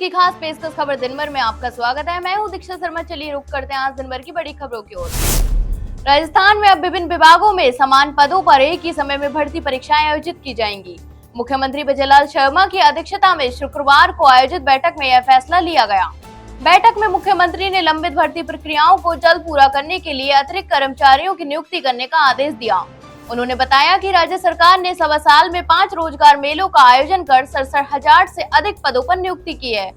की खास पेशकश खबर दिन भर में आपका स्वागत है। मैं हूं दीक्षा शर्मा। चलिए रुक करते हैं आज दिन भर की बड़ी खबरों की ओर। राजस्थान में अब विभिन्न विभागों में समान पदों पर एक ही समय में भर्ती परीक्षाएं आयोजित की जाएंगी। मुख्यमंत्री विजयलाल शर्मा की अध्यक्षता में शुक्रवार को आयोजित बैठक में यह फैसला लिया गया। बैठक में मुख्यमंत्री ने लंबित भर्ती प्रक्रियाओं को जल्द पूरा करने के लिए अतिरिक्त कर्मचारियों की नियुक्ति करने का आदेश दिया। उन्होंने बताया कि राज्य सरकार ने सवा साल में 5 रोजगार मेलों का आयोजन कर 67,000 से अधिक पदों पर नियुक्ति की है।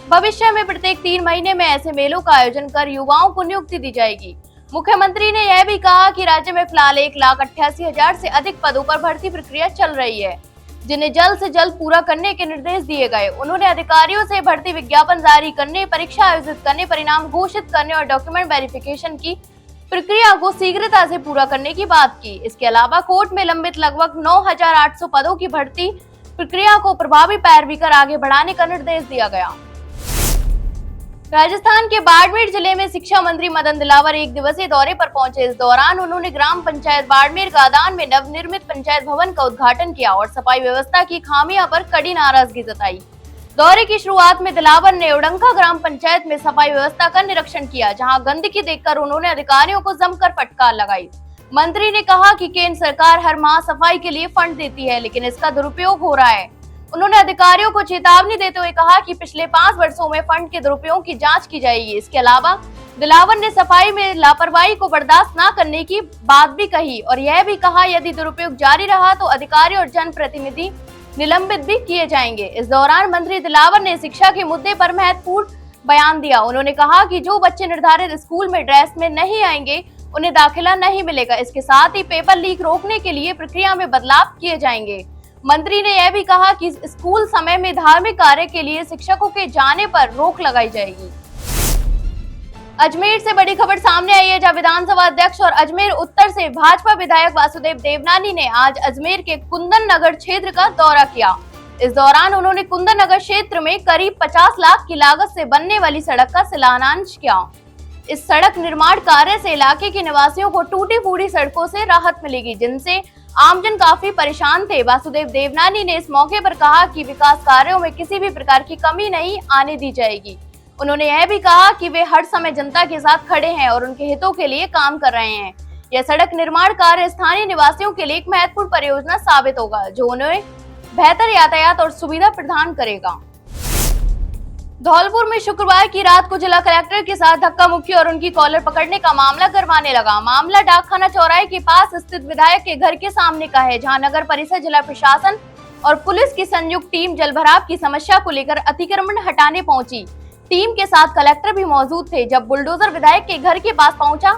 भविष्य में प्रत्येक 3 महीने में ऐसे मेलों का आयोजन कर युवाओं को नियुक्ति दी जाएगी। मुख्यमंत्री ने यह भी कहा कि राज्य में फिलहाल 1,88,000 से अधिक पदों पर भर्ती प्रक्रिया चल रही है, जिन्हें जल्द से जल्द पूरा करने के निर्देश दिए गए। उन्होंने अधिकारियों से भर्ती विज्ञापन जारी करने, परीक्षा आयोजित करने, परिणाम घोषित करने और डॉक्यूमेंट वेरिफिकेशन की प्रक्रिया को शीघ्रता से पूरा करने की बात की। इसके अलावा कोर्ट में लंबित लगभग 9,800 पदों की भर्ती प्रक्रिया को प्रभावी पैरवी कर आगे बढ़ाने का निर्देश दिया गया। राजस्थान के बाड़मेर जिले में शिक्षा मंत्री मदन दिलावर 1 दिवसीय दौरे पर पहुंचे। इस दौरान उन्होंने ग्राम पंचायत बाड़मेर गादान में नवनिर्मित पंचायत भवन का उद्घाटन किया और सफाई व्यवस्था की खामियों पर कड़ी नाराजगी जताई। दौरे की शुरुआत में दिलावर ने उडंका ग्राम पंचायत में सफाई व्यवस्था का निरीक्षण किया, जहां गंदगी देखकर उन्होंने अधिकारियों को जमकर फटकार लगाई। मंत्री ने कहा कि केंद्र सरकार हर माह सफाई के लिए फंड देती है, लेकिन इसका दुरुपयोग हो रहा है। उन्होंने अधिकारियों को चेतावनी देते हुए कहा कि पिछले 5 वर्षों में फंड के दुरुपयोग की जांच की जाएगी। इसके अलावा दिलावर ने सफाई में लापरवाही को बर्दाश्त न करने की बात भी कही और यह भी कहा यदि दुरुपयोग जारी रहा तो अधिकारी और जनप्रतिनिधि निलंबित भी किए जाएंगे। इस दौरान मंत्री दिलावर ने शिक्षा के मुद्दे पर महत्वपूर्ण बयान दिया। उन्होंने कहा कि जो बच्चे निर्धारित स्कूल में ड्रेस में नहीं आएंगे उन्हें दाखिला नहीं मिलेगा। इसके साथ ही पेपर लीक रोकने के लिए प्रक्रिया में बदलाव किए जाएंगे। मंत्री ने यह भी कहा कि स्कूल समय में धार्मिक कार्य के लिए शिक्षकों के जाने पर रोक लगाई जाएगी। अजमेर से बड़ी खबर सामने आई है, जहां विधानसभा अध्यक्ष और अजमेर उत्तर से भाजपा विधायक वासुदेव देवनानी ने आज अजमेर के कुंदन नगर क्षेत्र का दौरा किया। इस दौरान उन्होंने कुंदन नगर क्षेत्र में करीब 50 लाख की लागत से बनने वाली सड़क का शिलान्यास किया। इस सड़क निर्माण कार्य से इलाके के निवासियों को टूटी फूटी सड़कों से राहत मिलेगी, जिनसे आमजन काफी परेशान थे। वासुदेव देवनानी ने इस मौके पर कहा कि विकास कार्यों में किसी भी प्रकार की कमी नहीं आने दी जाएगी। उन्होंने यह भी कहा कि वे हर समय जनता के साथ खड़े हैं और उनके हितों के लिए काम कर रहे हैं। यह सड़क निर्माण कार्य स्थानीय निवासियों के लिए एक महत्वपूर्ण परियोजना साबित होगा, जो उन्हें बेहतर यातायात और सुविधा प्रदान करेगा। धौलपुर में शुक्रवार की रात को जिला कलेक्टर के साथ धक्का मुक्की और उनकी कॉलर पकड़ने का मामला गरमाने लगा। मामला डाकखाना चौराहे के पास स्थित विधायक के घर के सामने का है, जहां नगर परिषद, जिला प्रशासन और पुलिस की संयुक्त टीम जलभराव की समस्या को लेकर अतिक्रमण हटाने पहुंची। टीम के साथ कलेक्टर भी मौजूद थे। जब बुलडोजर विधायक के घर के पास पहुंचा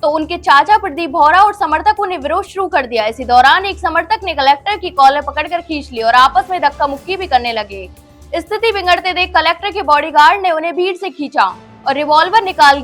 तो उनके चाचा प्रदीप भौरा और समर्थकों ने विरोध शुरू कर दिया। इसी दौरान एक समर्थक ने कलेक्टर की कॉलर पकड़कर खींच ली और आपस में धक्का मुक्की भी करने लगे। स्थिति बिगड़ते देख कलेक्टर के बॉडीगार्ड ने उन्हें भीड़ से खींचा और रिवॉल्वर निकाल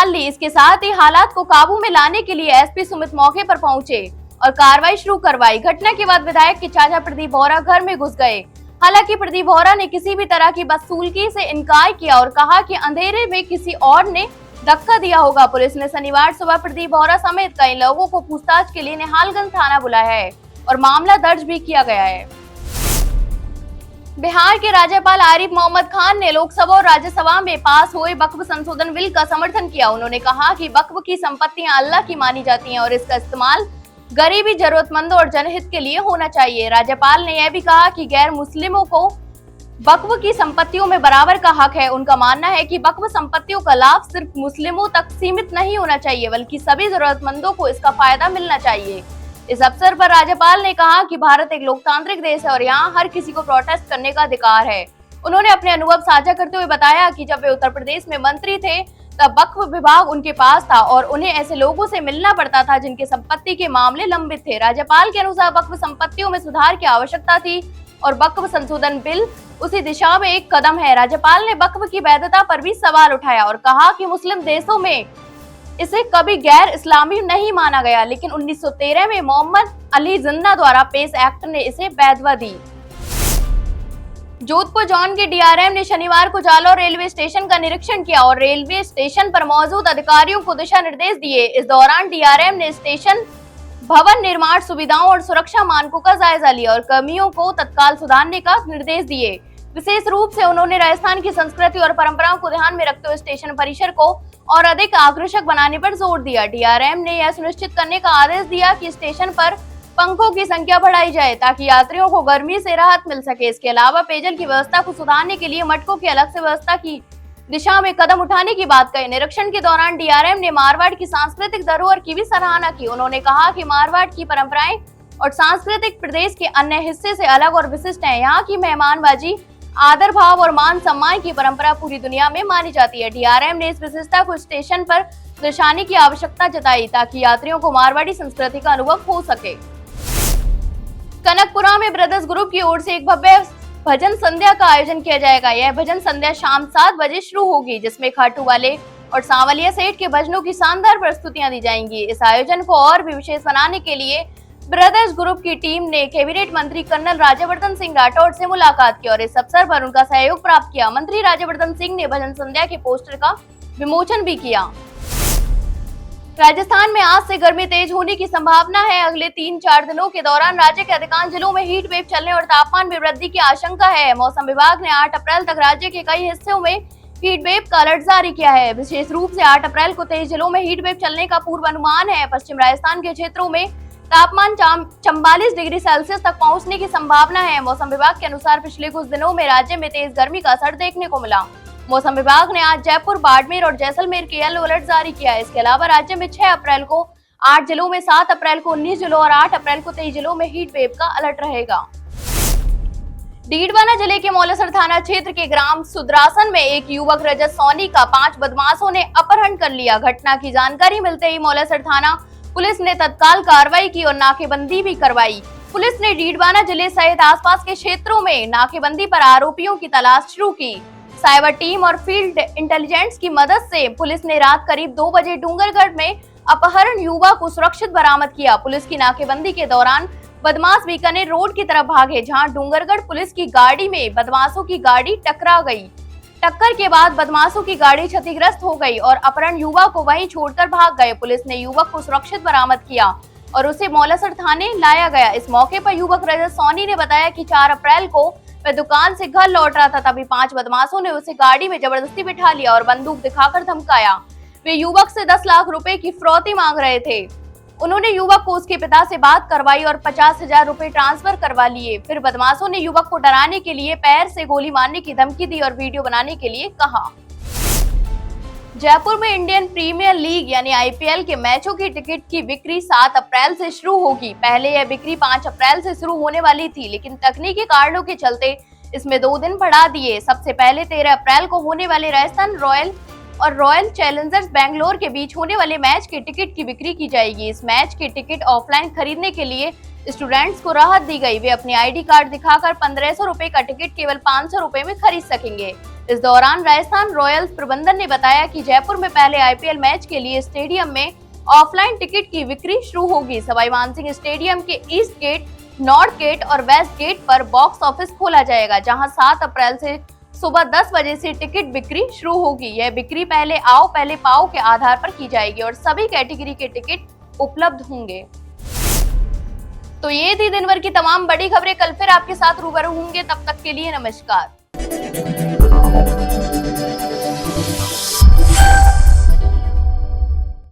ली। इसके साथ ही हालात को काबू में लाने के लिए एसपी सुमित मौके पर पहुंचे और कार्रवाई शुरू करवाई। घटना के बाद विधायक के चाचा प्रदीप भौरा घर में घुस गए। हालांकि प्रदीप भौरा ने किसी भी तरह की वसूली से इनकार किया और कहा कि अंधेरे में किसी और ने धक्का दिया होगा। पुलिस ने शनिवार सुबह प्रदीप भौरा समेत कई लोगों को पूछताछ के लिए निहालगंज थाना बुलाया है और मामला दर्ज भी किया गया है। बिहार के राज्यपाल आरिफ मोहम्मद खान ने लोकसभा और राज्यसभा में पास हुए वक्फ संशोधन बिल का समर्थन किया। उन्होंने कहा कि वक्फ की संपत्तियां अल्लाह की मानी जाती हैं और इसका इस्तेमाल गरीबी, जरूरतमंदों और जनहित के लिए होना चाहिए। राज्यपाल ने यह भी कहा कि गैर मुस्लिमों को वक्फ की संपत्तियों में बराबर का हक है। उनका मानना है कि वक्फ संपत्तियों का लाभ सिर्फ मुस्लिमों तक सीमित नहीं होना चाहिए, बल्कि सभी जरूरतमंदों को इसका फायदा मिलना चाहिए। इस अवसर पर राज्यपाल ने कहा कि भारत एक लोकतांत्रिक देश है और यहाँ हर किसी को प्रोटेस्ट करने का अधिकार है। उन्होंने अपने अनुभव साझा करते हुए बताया कि जब वे उत्तर प्रदेश में मंत्री थे तब वक्फ विभाग उनके पास था और उन्हें ऐसे लोगों से मिलना पड़ता था जिनके संपत्ति के मामले लंबित थे। राज्यपाल के अनुसार वक्फ संपत्तियों में सुधार की आवश्यकता थी और वक्फ संशोधन बिल उसी दिशा में एक कदम है। राज्यपाल ने वक्फ की वैधता पर भी सवाल उठाया और कहा कि मुस्लिम देशों में इसे कभी गैर इस्लामी नहीं माना गया, लेकिन 1913 में मोहम्मद अली जिन्ना द्वारा पेश एक्ट ने इसे वैधता दी। जोधपुर जोन के डीआरएम ने शनिवार को जालौर रेलवे स्टेशन का निरीक्षण किया और रेलवे स्टेशन पर मौजूद अधिकारियों को दिशा निर्देश दिए। इस दौरान डीआरएम ने स्टेशन भवन निर्माण सुविधाओं और सुरक्षा मानकों का जायजा लिया और कर्मियों को तत्काल सुधारने का निर्देश दिए। विशेष रूप से उन्होंने राजस्थान की संस्कृति और परंपराओं को ध्यान में रखते हुए स्टेशन परिसर को और अधिक आकर्षक बनाने पर जोर दिया। डीआरएम ने यह सुनिश्चित करने का आदेश दिया कि स्टेशन पर पंखों की संख्या बढ़ाई जाए ताकि यात्रियों को गर्मी से राहत मिल सके। इसके अलावा पेयजल की व्यवस्था को सुधारने के लिए मटकों की अलग से व्यवस्था की दिशा में कदम उठाने की बात कही। निरीक्षण के दौरान डीआरएम ने मारवाड़ की सांस्कृतिक धरोहर की भी सराहना की। उन्होंने कहा कि मारवाड़ की परंपराएं और सांस्कृतिक प्रदेश के अन्य हिस्से से अलग और विशिष्ट है। यहाँ की मेहमानबाजी, आदर भाव और मान सम्मान की परंपरा पूरी दुनिया में मानी जाती है। डीआरएम ने इस विशेषता को स्टेशन पर दर्शाने की आवश्यकता जताई ताकि यात्रियों को मारवाड़ी संस्कृति का अनुभव हो सके। कनकपुरा में ब्रदर्स ग्रुप की ओर से एक भव्य भजन संध्या का आयोजन किया जाएगा। यह भजन संध्या शाम 7 बजे शुरू होगी, जिसमें खाटू वाले और सांवलिया सेठ के भजनों की शानदार प्रस्तुतियां दी जाएंगी। इस आयोजन को और भी विशेष बनाने के लिए ब्रदर्स ग्रुप की टीम ने कैबिनेट मंत्री कर्नल राज्यवर्धन सिंह राठौड़ से मुलाकात की और इस अवसर पर उनका सहयोग प्राप्त किया। मंत्री राज्यवर्धन सिंह ने भजन संध्या के पोस्टर का विमोचन भी किया। राजस्थान में आज से गर्मी तेज होने की संभावना है। अगले 3-4 दिनों के दौरान राज्य के अधिकांश जिलों में हीट वेव चलने और तापमान में वृद्धि की आशंका है। मौसम विभाग ने 8 अप्रैल तक राज्य के कई हिस्सों में हीट वेव का अलर्ट जारी किया है। विशेष रूप से 8 अप्रैल को 23 जिलों में हीट वेव चलने का पूर्वानुमान है। पश्चिम राजस्थान के क्षेत्रों में तापमान 44 डिग्री सेल्सियस तक पहुंचने की संभावना है। मौसम विभाग के अनुसार पिछले कुछ दिनों में राज्य में तेज गर्मी का असर देखने को मिला। मौसम विभाग ने आज जयपुर, बाड़मेर और जैसलमेर के येलो अलर्ट जारी किया है। इसके अलावा राज्य में 6 अप्रैल को 8 जिलों में, 7 अप्रैल को 19 जिलों और 8 अप्रैल को 23 जिलों में हीट वेव का अलर्ट रहेगा। डीडवाना जिले के मौलासर थाना क्षेत्र के ग्राम सुदरासन में एक युवक रजत सोनी का 5 बदमाशों ने अपहरण कर लिया। घटना की जानकारी मिलते ही मौलासर थाना पुलिस ने तत्काल कार्रवाई की और नाकेबंदी भी करवाई। पुलिस ने डीडवाना जिले सहित आसपास के क्षेत्रों में नाकेबंदी पर आरोपियों की तलाश शुरू की। साइबर टीम और फील्ड इंटेलिजेंस की मदद से पुलिस ने रात करीब 2 बजे डूंगरगढ़ में अपहरण युवक को सुरक्षित बरामद किया। पुलिस की नाकेबंदी के दौरान बदमाश बीकानेर रोड की तरफ भागे, जहां डूंगरगढ़ पुलिस की गाड़ी में बदमाशों की गाड़ी टकरा गई। टक्कर के बाद बदमाशों की गाड़ी क्षतिग्रस्त हो गई और अपहरण युवक को वहीं छोड़कर भाग गए। पुलिस ने युवक को सुरक्षित बरामद किया और उसे मौलासर थाने लाया गया। इस मौके पर युवक रजत सोनी ने बताया कि 4 अप्रैल को वह दुकान से घर लौट रहा था, तभी 5 बदमाशों ने उसे गाड़ी में जबरदस्ती बिठा लिया और बंदूक दिखाकर धमकाया। वे युवक से 10 लाख रुपए की फिरौती मांग रहे थे। उन्होंने युवक को उसके पिता से बात करवाई और 50,000 रुपए ट्रांसफर करवा लिए। फिर बदमाशों ने युवक को डराने के लिए पैर से गोली मारने की धमकी दी और वीडियो बनाने के लिए कहा। जयपुर में इंडियन प्रीमियर लीग यानी आईपीएल के मैचों की टिकट की बिक्री 7 अप्रैल से शुरू होगी। पहले यह बिक्री 5 अप्रैल से शुरू होने वाली थी, लेकिन तकनीकी कारणों के चलते इसमें 2 दिन बढ़ा दिए। सबसे पहले 13 अप्रैल को होने वाले राजस्थान रॉयल और रॉयल चैलेंजर्स बैंगलोर के बीच होने वाले मैच की टिकट की बिक्री की जाएगी। इस मैच की टिकट ऑफलाइन खरीदने के लिए स्टूडेंट्स को राहत दी गई। वे अपने आईडी कार्ड दिखाकर 1500 रुपए का टिकट केवल 500 रुपए में खरीद सकेंगे। इस दौरान राजस्थान रॉयल्स प्रबंधन ने बताया कि जयपुर में पहले आईपीएल मैच के लिए स्टेडियम में ऑफलाइन टिकट की बिक्री शुरू होगी। सवाई मानसिंह स्टेडियम के ईस्ट गेट, नॉर्थ गेट और वेस्ट गेट पर बॉक्स ऑफिस खोला जाएगा, जहां 7 अप्रैल से सुबह 10 बजे से टिकट बिक्री शुरू होगी। यह बिक्री पहले आओ पहले पाओ के आधार पर की जाएगी और सभी कैटेगरी के टिकट उपलब्ध होंगे। तो ये थी दिन भर की तमाम बड़ी खबरें। कल फिर आपके साथ रूबरू होंगे, तब तक के लिए नमस्कार।